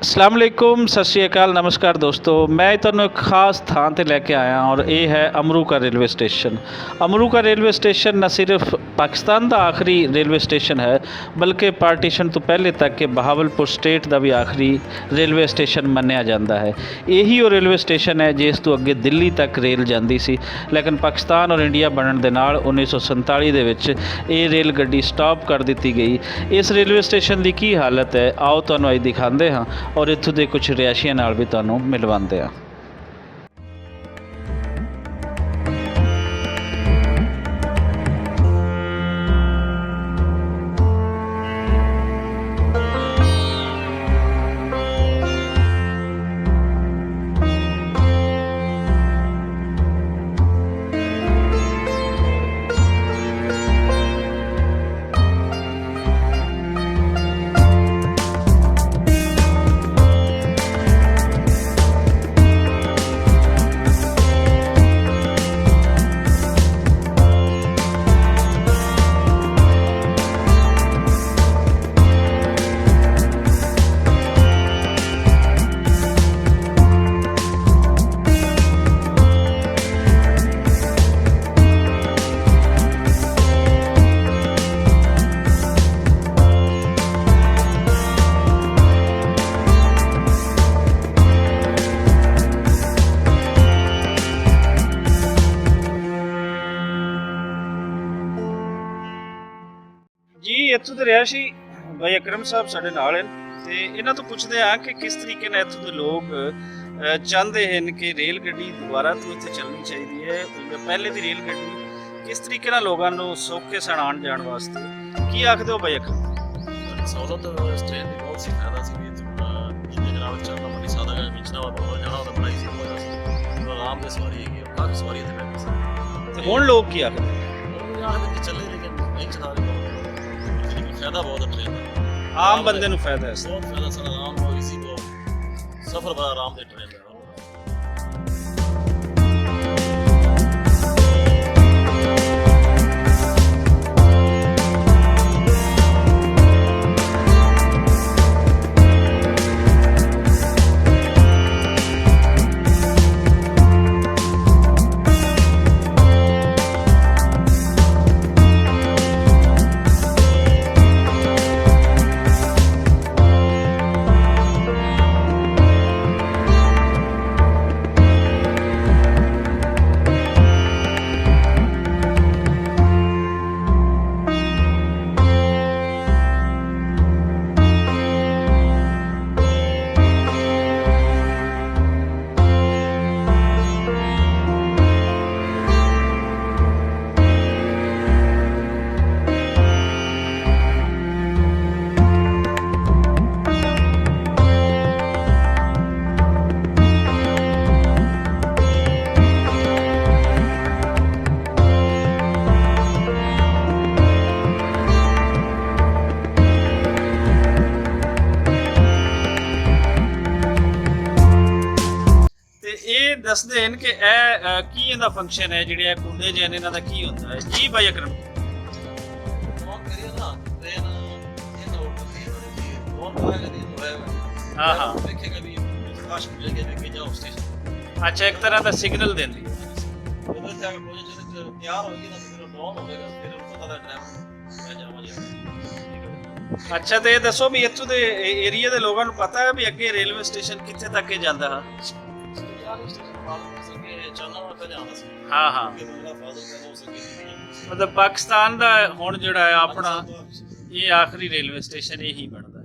अस्सलाम वालेकुम, सत श्री अकाल, नमस्कार दोस्तों। मैं ਤੁਹਾਨੂੰ ਇੱਕ ਖਾਸ ਥਾਂ ਤੇ ਲੈ ਕੇ ਆਇਆ ਔਰ ਇਹ ਹੈ ਅਮਰੂ ਕਾ ਰੇਲਵੇ ਸਟੇਸ਼ਨ। ਅਮਰੂ ਕਾ ਰੇਲਵੇ ਸਟੇਸ਼ਨ ਨਾ ਸਿਰਫ ਪਾਕਿਸਤਾਨ ਦਾ ਆਖਰੀ ਰੇਲਵੇ ਸਟੇਸ਼ਨ ਹੈ ਬਲਕਿ ਪਾਰਟੀਸ਼ਨ ਤੋਂ ਪਹਿਲੇ ਤੱਕ ਇਹ ਬਹਾਵਲਪੁਰ ਸਟੇਟ ਦਾ ਵੀ ਆਖਰੀ ਰੇਲਵੇ ਸਟੇਸ਼ਨ ਮੰਨਿਆ ਜਾਂਦਾ ਹੈ। ਇਹੀ ਉਹ ਰੇਲਵੇ ਸਟੇਸ਼ਨ ਹੈ ਜਿਸ ਤੋਂ ਅੱਗੇ ਦਿੱਲੀ ਤੱਕ ਰੇਲ ਜਾਂਦੀ ਸੀ, ਲੇਕਿਨ ਪਾਕਿਸਤਾਨ ਔਰ ਇੰਡੀਆ ਬਣਨ ਦੇ ਨਾਲ 1947 ਦੇ ਵਿੱਚ ਇਹ ਰੇਲ ਗੱਡੀ ਸਟਾਪ ਕਰ ਦਿੱਤੀ ਗਈ। ਇਸ ਰੇਲਵੇ ਸਟੇਸ਼ਨ ਦੀ ਕੀ ਹਾਲਤ ਹੈ ਆਓ ਤੁਹਾਨੂੰ ਅੱਜ ਦਿਖਾਉਂਦੇ ਹਾਂ ਔਰ ਇੱਥੋਂ ਦੇ ਕੁਝ ਰਿਹਾਇਸ਼ੀਆਂ ਨਾਲ ਵੀ ਤੁਹਾਨੂੰ ਮਿਲਵਾਉਂਦੇ ਹਾਂ। ਜੀ ਇੱਥੋਂ ਦੇ ਰਿਹਾਇਸ਼ੀ ਭਾਈ ਅਕਰਮ ਸਾਹਿਬ ਸਾਡੇ ਨਾਲ ਹਨ ਤੇ ਇਹਨਾਂ ਤੋਂ ਪੁੱਛਦੇ ਆ ਕਿ ਕਿਸ ਤਰੀਕੇ ਨਾਲ ਇੱਥੋਂ ਦੇ ਲੋਕ ਚਾਹੁੰਦੇ ਹਨ ਕਿ ਰੇਲ ਗੱਡੀ ਦੁਬਾਰਾ ਤੋਂ ਇੱਥੇ ਚੱਲਣੀ ਚਾਹੀਦੀ ਹੈ। ਪਹਿਲੇ ਦੀ ਰੇਲ ਗੱਡੀ ਕਿਸ ਤਰੀਕੇ ਨਾਲ ਲੋਕਾਂ ਨੂੰ ਸੌਖੇ ਸਨ ਆਉਣ ਜਾਣ ਵਾਸਤੇ, ਕੀ ਆਖਦੇ ਹੋ ਭਾਈ ਅਕਰਮ? ਸਹੂਲਤ ਇਸ ਟ੍ਰੇਨ ਦੀ ਬਹੁਤ ਸੀ, ਫਾਇਦਾ ਸੀ ਵੀ ਜਿੰਨੇ ਜਨਾਬ ਚੱਲਣਾ ਬੜੀ ਸਾਦਾ ਗੱਲ ਵਿਚਣਾ ਵਾ ਬਹੁਤ ਜਾਣਾ ਉਹਦਾ ਬੜਾ ਹੀ ਸੀ, ਆਰਾਮ ਦੇ ਸਵਾਰੀ ਹੈਗੀ ਕਾਫੀ ਸਵਾਰੀ ਇੱਥੇ ਬੈਠੀ ਸੀ। ਤੇ ਹੁਣ ਲੋਕ ਕੀ ਆਖਦੇ? ਉਹ ਆਖਦੇ ਕਿ ਚੱਲੇ ਲੇਕਿਨ ਨਹੀਂ ਚਲਾ ਰਹੇ, ਫਾਇਦਾ ਬਹੁਤ ਹੈ ਟ੍ਰੇਨ ਦਾ, ਆਮ ਬੰਦੇ ਨੂੰ ਫਾਇਦਾ ਹੈ। ਬਹੁਤ ਫਾਇਦਾ ਸਰ, ਆਰਾਮ ਹੋ ਗਈ ਸੀ, ਬਹੁਤ ਸਫ਼ਰ ਬੜਾ ਆਰਾਮ ਦੇ ਟ੍ਰੇਨ ਦਾ। ਇਹ ਦੱਸਦੇ ਹਨ ਕਿ ਇਹ ਕੀ ਇਹਦਾ ਫੰਕਸ਼ਨ ਹੈ, ਜਿਹੜੇ ਕੁੰਡੇ ਜਿਹੇ ਨੇ ਇਹਨਾਂ ਦਾ ਕੀ ਹੁੰਦਾ ਹੈ? ਜੀ ਭਾਈ ਅਕਰਮ। हाँ हाँ, अच्छा, एक तरह का सिग्नल देंदी है। अच्छा, तो ये दसो भी इत्थों दे एरिया दे लोगों को पता है भी अगे रेलवे स्टेशन कित्थे तक जांदा है? हाँ हाँ, मतलब पाकिस्तान दा हुण जिहड़ा है अपना ये आखिरी रेलवे स्टेशन यही बनता है।